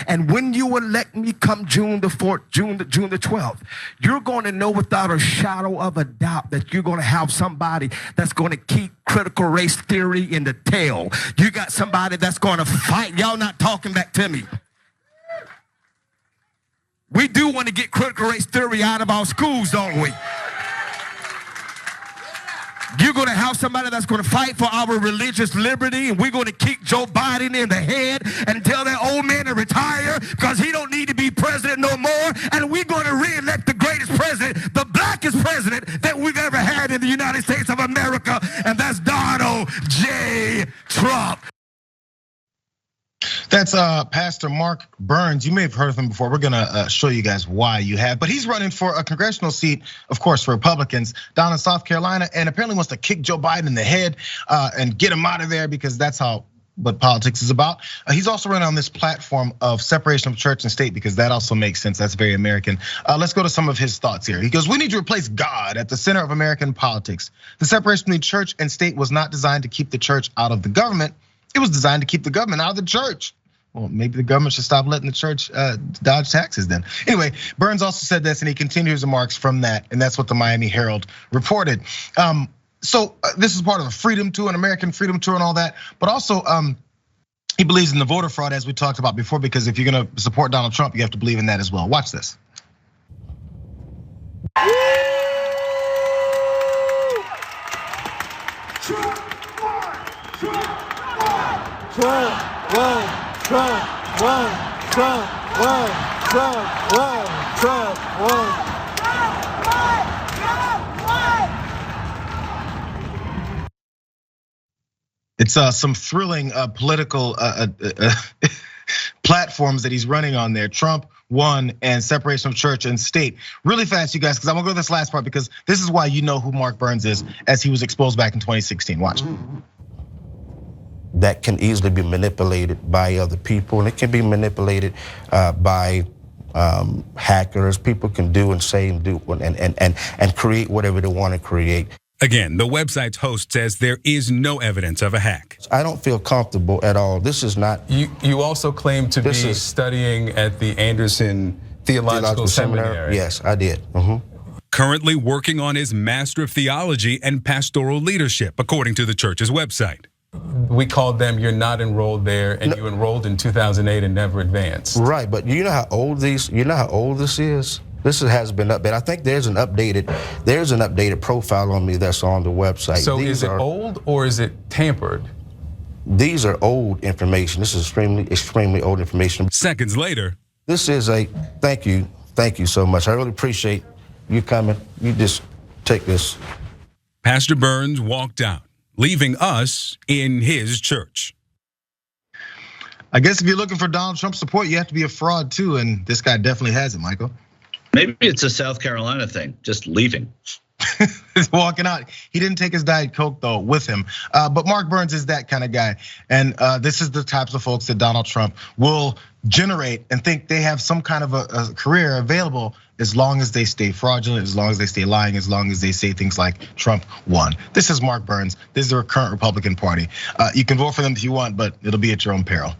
And when you elect me come June the 4th, June the 12th, you're going to know without a shadow of a doubt that you're going to have somebody that's going to keep critical race theory in the tail. You got somebody that's going to fight. Y'all not talking back to me. We do want to get critical race theory out of our schools, don't we? You're going to have somebody that's going to fight for our religious liberty, and we're going to kick Joe Biden in the head and tell that old man to retire because he don't need to be president no more, and we're going to re-elect the greatest president, the blackest president that we've ever had in the United States of America, and that's Donald J. Trump. That's Pastor Mark Burns. You may have heard of him before. We're gonna show you guys why you have. But he's running for a congressional seat, of course, for Republicans down in South Carolina, and apparently wants to kick Joe Biden in the head and get him out of there because that's what politics is about. He's also running on this platform of separation of church and state because that also makes sense. That's very American. Let's go to some of his thoughts here. He goes, "We need to replace God at the center of American politics. The separation between church and state was not designed to keep the church out of the government. It was designed to keep the government out of the church." Well, maybe the government should stop letting the church dodge taxes then. Anyway, Burns also said this, and he continued his remarks from that, and that's what the Miami Herald reported. So this is part of a freedom tour, an American freedom tour and all that, but also he believes in the voter fraud, as we talked about before, because if you're gonna support Donald Trump, you have to believe in that as well. Watch this. It's some thrilling political platforms that he's running on there. Trump, won, and separation of church and state. Really fast, you guys, because I'm gonna go to this last part because this is why you know who Mark Burns is, as he was exposed back in 2016. Watch. That can easily be manipulated by other people, and it can be manipulated by hackers. People can do and say and do and create whatever they want to create. Again, the website's host says there is no evidence of a hack. I don't feel comfortable at all. This is not. You also claim to be studying at the Anderson Theological Seminary. Yes, I did. Currently working on his Master of Theology and Pastoral Leadership, according to the church's website. We called them, you're not enrolled there, and you enrolled in 2008 and never advanced. Right, but you know how old this is? This has been updated. I think there's an updated profile on me that's on the website. So is it old or is it tampered? These are old information. This is extremely old information. Seconds later. This is thank you so much. I really appreciate you coming. You just take this. Pastor Burns walked out, leaving us in his church. I guess if you're looking for Donald Trump support, you have to be a fraud too, and this guy definitely has it, Michael. Maybe it's a South Carolina thing, just leaving. He's walking out. He didn't take his Diet Coke though with him. But Mark Burns is that kind of guy. And this is the types of folks that Donald Trump will generate and think they have some kind of a career available as long as they stay fraudulent, as long as they stay lying, as long as they say things like Trump won. This is Mark Burns. This is the current Republican Party. You can vote for them if you want, but it'll be at your own peril.